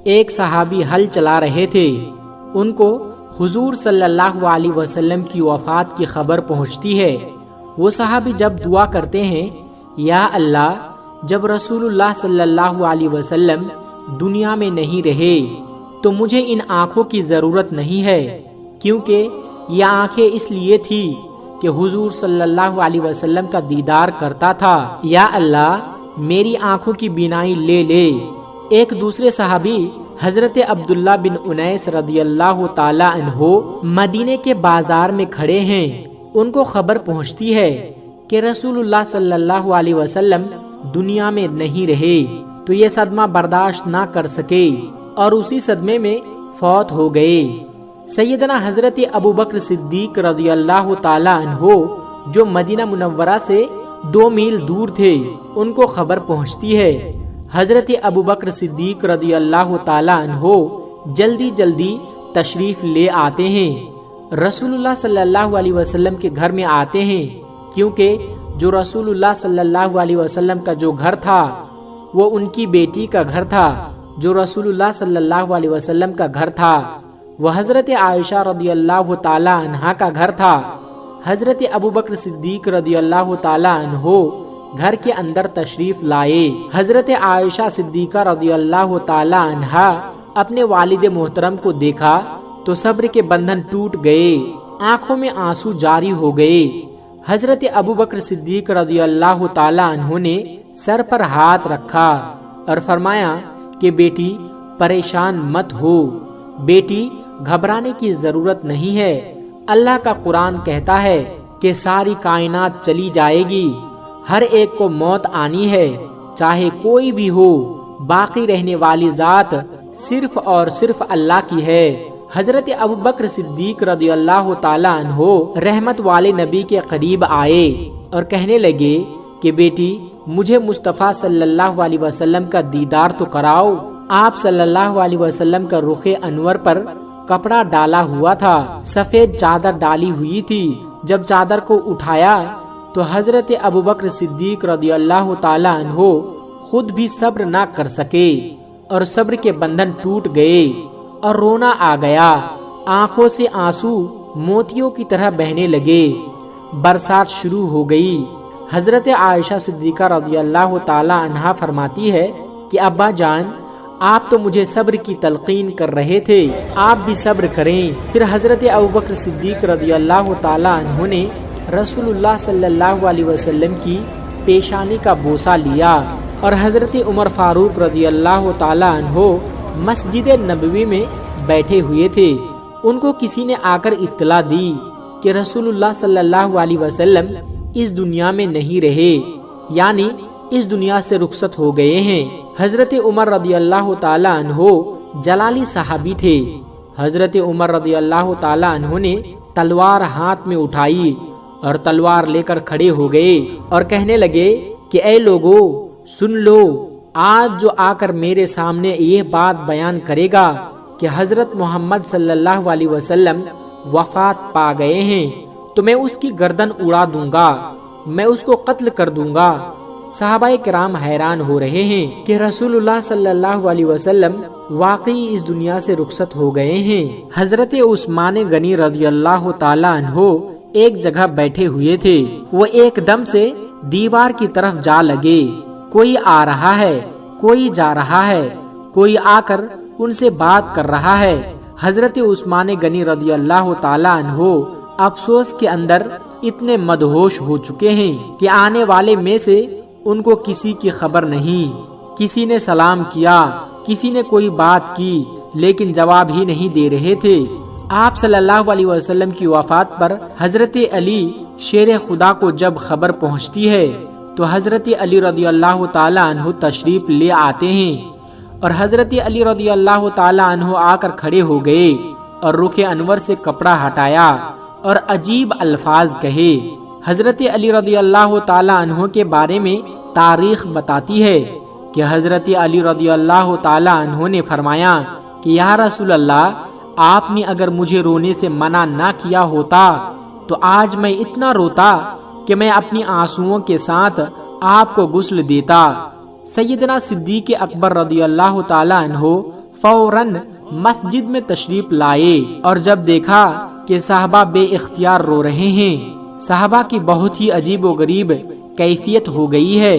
ایک صحابی ہل چلا رہے تھے، ان کو حضور صلی اللہ علیہ وسلم کی وفات کی خبر پہنچتی ہے۔ وہ صحابی جب دعا کرتے ہیں، یا اللہ، جب رسول اللہ صلی اللہ علیہ وسلم دنیا میں نہیں رہے تو مجھے ان آنکھوں کی ضرورت نہیں ہے، کیونکہ یہ آنکھیں اس لیے تھی کہ حضور صلی اللہ علیہ وسلم کا دیدار کرتا تھا۔ یا اللہ، میری آنکھوں کی بینائی لے لے۔ ایک دوسرے صحابی حضرت عبداللہ بن انیس رضی اللہ تعالی عنہ مدینے کے بازار میں کھڑے ہیں۔ ان کو خبر پہنچتی ہے کہ رسول اللہ صلی اللہ علیہ وسلم دنیا میں نہیں رہے، تو یہ صدمہ برداشت نہ کر سکے اور اسی صدمے میں فوت ہو گئے۔ سیدنا حضرت ابوبکر صدیق رضی اللہ تعالی عنہ جو مدینہ منورہ سے 2 میل دور تھے، ان کو خبر پہنچتی ہے۔ حضرت ابوبکر صدیق رضی اللہ تعالی عنہ جلدی جلدی تشریف لے آتے ہیں، رسول اللہ صلی اللہ علیہ وسلم کے گھر میں آتے ہیں، کیونکہ جو رسول اللہ صلی اللہ علیہ وسلم کا جو گھر تھا وہ ان کی بیٹی کا گھر تھا۔ جو رسول اللہ صلی اللہ علیہ وسلم کا گھر تھا وہ حضرت عائشہ رضی اللہ تعالی عنہا کا گھر تھا۔ حضرت ابوبکر صدیق رضی اللہ تعالی عنہ گھر کے اندر تشریف لائے۔ حضرت عائشہ صدیقہ رضی اللہ تعالی عنہا اپنے والد محترم کو دیکھا تو صبر کے بندھن ٹوٹ گئے، آنکھوں میں آنسو جاری ہو گئے۔ حضرت ابوبکر صدیق رضی اللہ تعالی عنہ نے سر پر ہاتھ رکھا اور فرمایا کہ بیٹی پریشان مت ہو، بیٹی گھبرانے کی ضرورت نہیں ہے۔ اللہ کا قرآن کہتا ہے کہ ساری کائنات چلی جائے گی، ہر ایک کو موت آنی ہے، چاہے کوئی بھی ہو، باقی رہنے والی ذات صرف اور صرف اللہ کی ہے۔ حضرت ابوبکر صدیق رضی اللہ تعالی عنہ رحمت والے نبی کے قریب آئے اور کہنے لگے کہ بیٹی مجھے مصطفیٰ صلی اللہ علیہ وسلم کا دیدار تو کراؤ۔ آپ صلی اللہ علیہ وسلم کا رخ انور پر کپڑا ڈالا ہوا تھا، سفید چادر ڈالی ہوئی تھی۔ جب چادر کو اٹھایا تو حضرت ابوبکر صدیق رضی اللہ تعالی عنہ خود بھی صبر نہ کر سکے اور صبر کے بندھن ٹوٹ گئے اور رونا آ گیا، آنکھوں سے آنسو موتیوں کی طرح بہنے لگے۔ برسات شروع ہو گئی۔ حضرت عائشہ صدیقہ رضی اللہ تعالی عنہا فرماتی ہے کہ ابا جان، آپ تو مجھے صبر کی تلقین کر رہے تھے، آپ بھی صبر کریں۔ پھر حضرت ابوبکر صدیق رضی اللہ تعالی عنہ نے رسول اللہ صلی اللہ علیہ وسلم کی پیشانی کا بوسہ لیا اور حضرت عمر فاروق رضی اللہ تعالی عنہ مسجد نبوی میں بیٹھے ہوئے تھے۔ ان کو کسی نے آ کر اطلاع دی کہ رسول اللہ صلی اللہ علیہ وسلم اس دنیا میں نہیں رہے، یعنی اس دنیا سے رخصت ہو گئے ہیں۔ حضرت عمر رضی اللہ تعالی عنہ جلالی صحابی تھے۔ حضرت عمر رضی اللہ تعالی عنہ نے تلوار ہاتھ میں اٹھائی اور تلوار لے کر کھڑے ہو گئے اور کہنے لگے کہ اے لوگو سن لو، آج جو آ کر میرے سامنے یہ بات بیان کرے گا کہ حضرت محمد صلی اللہ علیہ وسلم وفات پا گئے ہیں تو میں اس کی گردن اڑا دوں گا، میں اس کو قتل کر دوں گا۔ صحابہ کرام حیران ہو رہے ہیں کہ رسول اللہ صلی اللہ علیہ وسلم واقعی اس دنیا سے رخصت ہو گئے ہیں۔ حضرت عثمان غنی رضی اللہ تعالی عنہ ایک جگہ بیٹھے ہوئے تھے، وہ ایک دم سے دیوار کی طرف جا لگے، کوئی آ رہا ہے، کوئی جا رہا ہے، کوئی آ کر ان سے بات کر رہا ہے۔ حضرت عثمان غنی رضی اللہ تعالی عنہ افسوس کے اندر اتنے مدہوش ہو چکے ہیں کہ آنے والے میں سے ان کو کسی کی خبر نہیں۔ کسی نے سلام کیا، کسی نے کوئی بات کی، لیکن جواب ہی نہیں دے رہے تھے۔ آپ صلی اللہ علیہ وسلم کی وفات پر حضرت علی شیر خدا کو جب خبر پہنچتی ہے تو حضرت علی رضی اللہ تعالی عنہ تشریف لے آتے ہیں اور حضرت علی رضی اللہ تعالی عنہ آ کر کھڑے ہو گئے اور رخ انور سے کپڑا ہٹایا اور عجیب الفاظ کہے۔ حضرت علی رضی اللہ تعالی عنہ کے بارے میں تاریخ بتاتی ہے کہ حضرت علی رضی اللہ تعالی عنہ نے فرمایا کہ یا رسول اللہ، آپ نے اگر مجھے رونے سے منع نہ کیا ہوتا تو آج میں اتنا روتا کہ میں اپنی آنسوؤں کے ساتھ آپ کو غسل دیتا۔ سیدنا صدیق اکبر رضی اللہ تعالی عنہ فوراً مسجد میں تشریف لائے اور جب دیکھا کہ صحابہ بے اختیار رو رہے ہیں، صحابہ کی بہت ہی عجیب و غریب کیفیت ہو گئی ہے،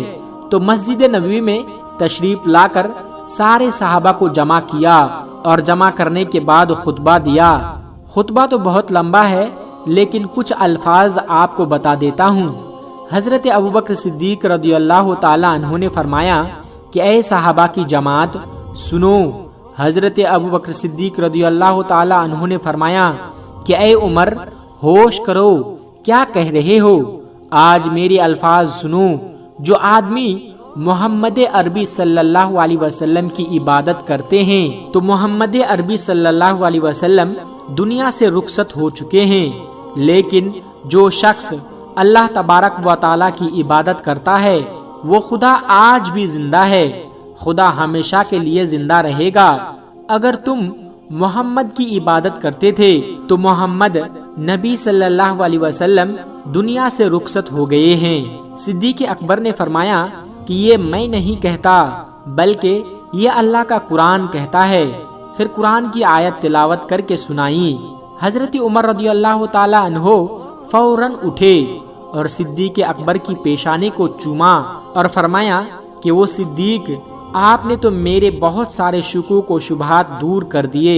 تو مسجد نبوی میں تشریف لا کر سارے صحابہ کو جمع کیا اور جمع کرنے کے بعد خطبہ دیا۔ خطبہ تو بہت لمبا ہے، لیکن کچھ الفاظ آپ کو بتا دیتا ہوں۔ حضرت ابوبکر صدیق رضی اللہ تعالی عنہ نے فرمایا کہ اے صحابہ کی جماعت سنو۔ حضرت ابوبکر صدیق رضی اللہ تعالی عنہ نے فرمایا کہ اے عمر ہوش کرو، کیا کہہ رہے ہو؟ آج میرے الفاظ سنو۔ جو آدمی محمد عربی صلی اللہ علیہ وسلم کی عبادت کرتے ہیں تو محمد عربی صلی اللہ علیہ وسلم دنیا سے رخصت ہو چکے ہیں، لیکن جو شخص اللہ تبارک و تعالیٰ کی عبادت کرتا ہے وہ خدا آج بھی زندہ ہے، خدا ہمیشہ کے لیے زندہ رہے گا۔ اگر تم محمد کی عبادت کرتے تھے تو محمد نبی صلی اللہ علیہ وسلم دنیا سے رخصت ہو گئے ہیں۔ صدیق اکبر نے فرمایا کہ یہ میں نہیں کہتا بلکہ یہ اللہ کا قرآن کہتا ہے۔ پھر قرآن کی آیت تلاوت کر کے سنائی۔ حضرت عمر رضی اللہ تعالی عنہ فوراً اٹھے اور صدیق اکبر کی پیشانی کو چوما اور فرمایا کہ وہ صدیق، آپ نے تو میرے بہت سارے شکوک و شبہات دور کر دیے،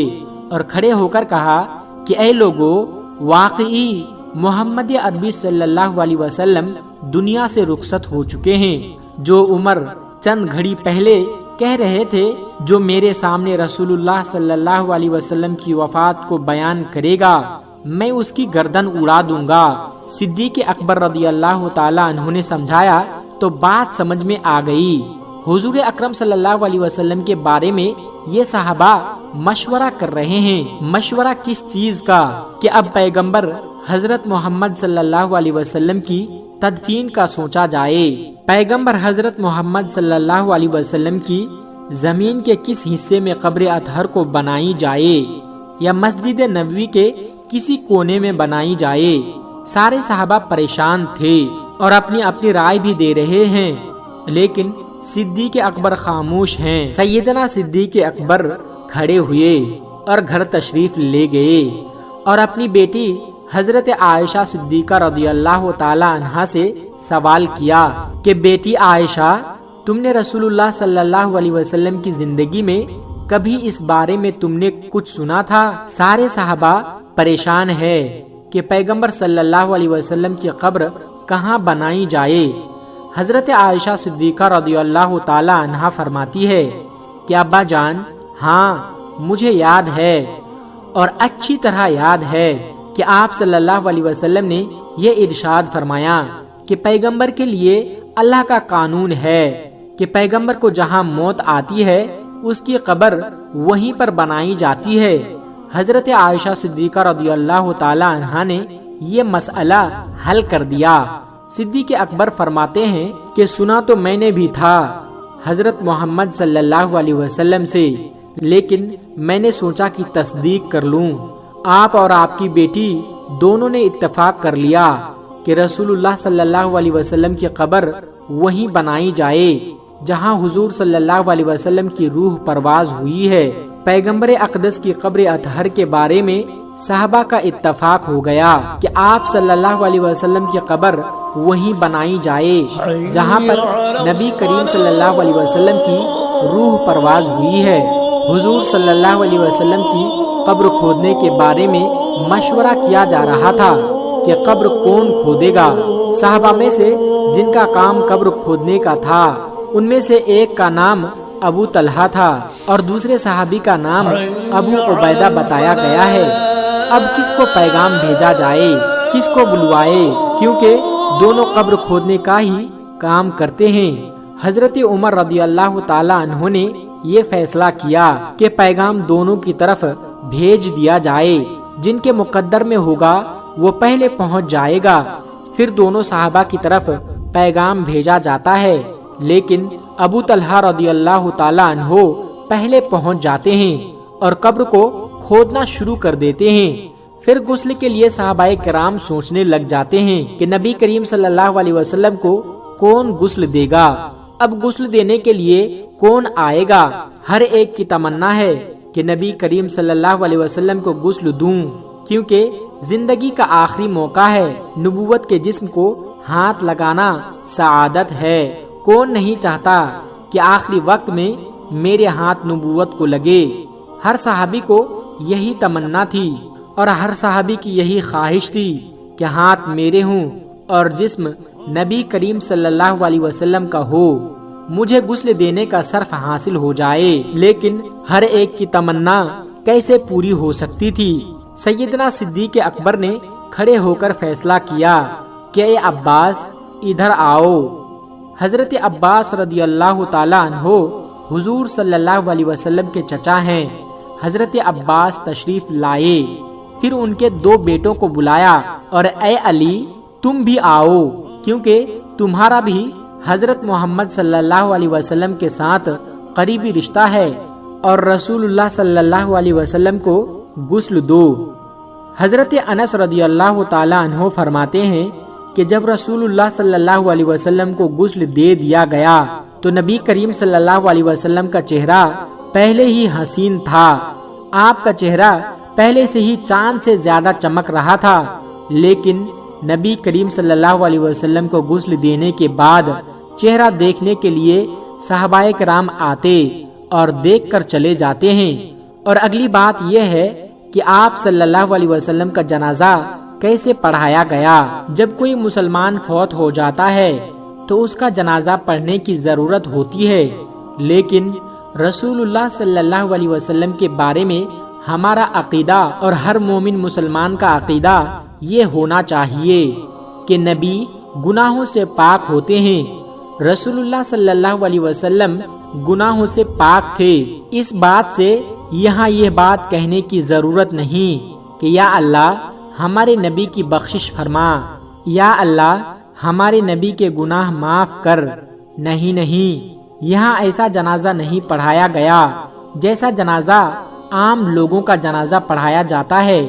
اور کھڑے ہو کر کہا کہ اے لوگو، واقعی محمد عربی صلی اللہ علیہ وسلم دنیا سے رخصت ہو چکے ہیں۔ جو عمر چند گھڑی پہلے کہہ رہے تھے جو میرے سامنے رسول اللہ صلی اللہ علیہ وسلم کی وفات کو بیان کرے گا میں اس کی گردن اڑا دوں گا۔ صدیق اکبر رضی اللہ تعالی عنہ نے سمجھایا تو بات سمجھ میں آ گئی۔ حضور اکرم صلی اللہ علیہ وسلم کے بارے میں یہ صحابہ مشورہ کر رہے ہیں۔ مشورہ کس چیز کا؟ کہ اب پیغمبر حضرت محمد صلی اللہ علیہ وسلم کی تدفین کا سوچا جائے۔ پیغمبر حضرت محمد صلی اللہ علیہ وسلم کی زمین کے کس حصے میں قبر اطہر کو بنائی جائے یا مسجد نبوی کے کسی کونے میں بنائی جائے۔ سارے صحابہ پریشان تھے اور اپنی اپنی رائے بھی دے رہے ہیں، لیکن صدیق اکبر خاموش ہیں۔ سیدنا صدیق اکبر کھڑے ہوئے اور گھر تشریف لے گئے اور اپنی بیٹی حضرت عائشہ صدیقہ رضی اللہ تعالی عنہا سے سوال کیا کہ بیٹی عائشہ، تم نے رسول اللہ صلی اللہ علیہ وسلم کی زندگی میں کبھی اس بارے میں تم نے کچھ سنا تھا؟ سارے صحابہ پریشان ہے کہ پیغمبر صلی اللہ علیہ وسلم کی قبر کہاں بنائی جائے۔ حضرت عائشہ صدیقہ رضی اللہ تعالی عنہا فرماتی ہے کہ ابا جان، ہاں مجھے یاد ہے اور اچھی طرح یاد ہے کہ آپ صلی اللہ علیہ وسلم نے یہ ارشاد فرمایا کہ پیغمبر کے لیے اللہ کا قانون ہے کہ پیغمبر کو جہاں موت آتی ہے اس کی قبر وہیں پر بنائی جاتی ہے۔ حضرت عائشہ صدیقہ رضی اللہ تعالی عنہا نے یہ مسئلہ حل کر دیا۔ صدیق اکبر فرماتے ہیں کہ سنا تو میں نے بھی تھا حضرت محمد صلی اللہ علیہ وسلم سے، لیکن میں نے سوچا کہ تصدیق کر لوں۔ آپ اور آپ کی بیٹی دونوں نے اتفاق کر لیا کہ رسول اللہ صلی اللہ علیہ وسلم کی قبر وہیں بنائی جائے جہاں حضور صلی اللہ علیہ وسلم کی روح پرواز ہوئی ہے۔ پیغمبر اقدس کی قبر اطہر کے بارے میں صحابہ کا اتفاق ہو گیا کہ آپ صلی اللہ علیہ وسلم کی قبر وہیں بنائی جائے جہاں پر نبی کریم صلی اللہ علیہ وسلم کی روح پرواز ہوئی ہے۔ حضور صلی اللہ علیہ وسلم کی قبر کھودنے کے بارے میں مشورہ کیا جا رہا تھا کہ قبر کون کھودے گا۔ صحابہ میں سے جن کا کام قبر کھودنے کا تھا ان میں سے ایک کا نام ابو طلحہ تھا اور دوسرے صحابی کا نام ابو عبیدہ بتایا گیا ہے۔ اب کس کو پیغام بھیجا جائے، کس کو بلوائے، کیونکہ دونوں قبر کھودنے کا ہی کام کرتے ہیں۔ حضرت عمر رضی اللہ تعالی عنہ نے یہ فیصلہ کیا کہ پیغام دونوں کی طرف بھیج دیا جائے، جن کے مقدر میں ہوگا وہ پہلے پہنچ جائے گا۔ پھر دونوں صحابہ کی طرف پیغام بھیجا جاتا ہے، لیکن ابو طلحہ رضی اللہ تعالی عنہ پہلے پہنچ جاتے ہیں اور قبر کو کھودنا شروع کر دیتے ہیں۔ پھر غسل کے لیے صحابہ کرام سوچنے لگ جاتے ہیں کہ نبی کریم صلی اللہ علیہ وسلم کو کون غسل دے گا، اب غسل دینے کے لیے کون آئے گا۔ ہر ایک کی تمنا ہے کہ نبی کریم صلی اللہ علیہ وسلم کو غسل دوں، کیونکہ زندگی کا آخری موقع ہے۔ نبوت کے جسم کو ہاتھ لگانا سعادت ہے۔ کون نہیں چاہتا کہ آخری وقت میں میرے ہاتھ نبوت کو لگے؟ ہر صحابی کو یہی تمنا تھی اور ہر صحابی کی یہی خواہش تھی کہ ہاتھ میرے ہوں اور جسم نبی کریم صلی اللہ علیہ وسلم کا ہو، مجھے غسل دینے کا شرف حاصل ہو جائے۔ لیکن ہر ایک کی تمنا کیسے پوری ہو سکتی تھی؟ سیدنا صدیق اکبر نے کھڑے ہو کر فیصلہ کیا کہ اے عباس ادھر آؤ۔ حضرت عباس رضی اللہ تعالیٰ عنہ حضور صلی اللہ علیہ وسلم کے چچا ہیں۔ حضرت عباس تشریف لائے، پھر ان کے دو بیٹوں کو بلایا اور اے علی تم بھی آؤ، کیونکہ تمہارا بھی حضرت محمد صلی اللہ علیہ وسلم کے ساتھ قریبی رشتہ ہے، اور رسول اللہ صلی اللہ علیہ وسلم کو غسل دو۔ حضرت انس رضی اللہ تعالیٰ عنہ فرماتے ہیں کہ جب رسول اللہ صلی اللہ علیہ وسلم کو غسل دے دیا گیا تو نبی کریم صلی اللہ علیہ وسلم کا چہرہ پہلے ہی حسین تھا۔ آپ کا چہرہ پہلے سے ہی چاند سے زیادہ چمک رہا تھا، لیکن نبی کریم صلی اللہ علیہ وسلم کو غسل دینے کے بعد چہرہ دیکھنے کے لیے صحابہ کرام آتے اور دیکھ کر چلے جاتے ہیں۔ اور اگلی بات یہ ہے کہ آپ صلی اللہ علیہ وسلم کا جنازہ کیسے پڑھایا گیا؟ جب کوئی مسلمان فوت ہو جاتا ہے تو اس کا جنازہ پڑھنے کی ضرورت ہوتی ہے، لیکن رسول اللہ صلی اللہ علیہ وسلم کے بارے میں ہمارا عقیدہ اور ہر مومن مسلمان کا عقیدہ یہ ہونا چاہیے کہ نبی گناہوں سے پاک ہوتے ہیں۔ رسول اللہ صلی اللہ علیہ وسلم گناہوں سے پاک تھے۔ اس بات سے یہاں یہ بات کہنے کی ضرورت نہیں کہ یا اللہ ہمارے نبی کی بخشش فرما، یا اللہ ہمارے نبی کے گناہ معاف کر۔ نہیں، یہاں ایسا جنازہ نہیں پڑھایا گیا جیسا جنازہ عام لوگوں کا جنازہ پڑھایا جاتا ہے،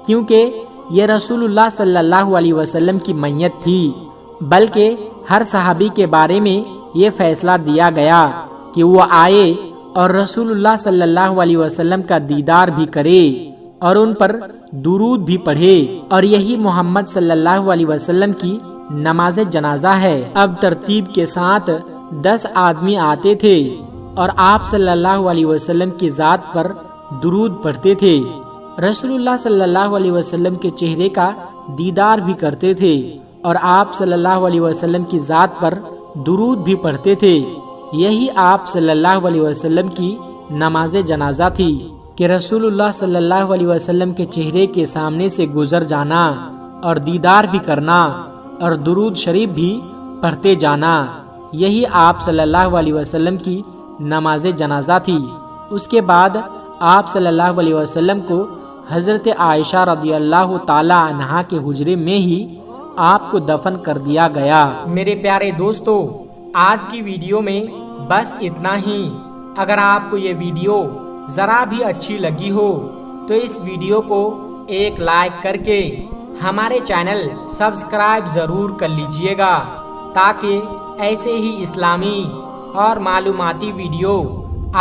کیونکہ یہ رسول اللہ صلی اللہ علیہ وسلم کی میت تھی، بلکہ ہر صحابی کے بارے میں یہ فیصلہ دیا گیا کہ وہ آئے اور رسول اللہ صلی اللہ علیہ وسلم کا دیدار بھی کرے اور ان پر درود بھی پڑھے، اور یہی محمد صلی اللہ علیہ وسلم کی نماز جنازہ ہے۔ اب ترتیب کے ساتھ 10 آدمی آتے تھے اور آپ صلی اللہ علیہ وسلم کی ذات پر درود پڑھتے تھے، رسول اللہ صلی اللہ علیہ وسلم کے چہرے کا دیدار بھی کرتے تھے اور آپ صلی اللہ علیہ وسلم کی ذات پر درود بھی پڑھتے تھے۔ یہی آپ صلی اللہ علیہ وسلم کی نماز جنازہ تھی کہ رسول اللہ صلی اللہ علیہ وسلم کے چہرے کے سامنے سے گزر جانا اور دیدار بھی کرنا اور درود شریف بھی پڑھتے جانا، یہی آپ صلی اللہ علیہ وسلم کی نماز جنازہ تھی۔ اس کے بعد آپ صلی اللہ علیہ وسلم کو حضرت عائشہ رضی اللہ تعالی عنہا کے حجرے میں ہی آپ کو دفن کر دیا گیا۔ میرے پیارے دوستو، آج کی ویڈیو میں بس اتنا ہی۔ اگر آپ کو یہ ویڈیو ذرا بھی اچھی لگی ہو تو اس ویڈیو کو ایک لائک کر کے ہمارے چینل سبسکرائب ضرور کر لیجئے گا، تاکہ ایسے ہی اسلامی اور معلوماتی ویڈیو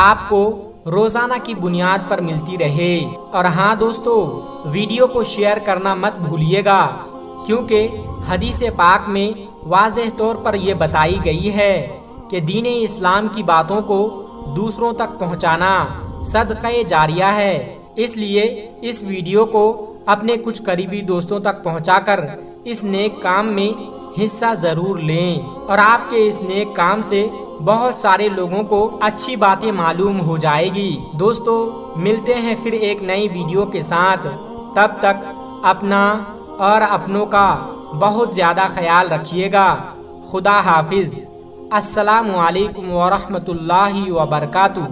آپ کو روزانہ کی بنیاد پر ملتی رہے۔ اور ہاں دوستو، ویڈیو کو شیئر کرنا مت بھولیے گا، کیونکہ حدیث پاک میں واضح طور پر یہ بتائی گئی ہے کہ دین اسلام کی باتوں کو دوسروں تک پہنچانا صدقہ جاریہ ہے۔ اس لیے اس ویڈیو کو اپنے کچھ قریبی دوستوں تک پہنچا کر اس نیک کام میں حصہ ضرور لیں، اور آپ کے اس نیک کام سے بہت سارے لوگوں کو اچھی باتیں معلوم ہو جائے گی۔ دوستو، ملتے ہیں پھر ایک نئی ویڈیو کے ساتھ، تب تک اپنا اور اپنوں کا بہت زیادہ خیال رکھیے گا۔ خدا حافظ۔ السلام علیکم ورحمۃ اللہ وبرکاتہ۔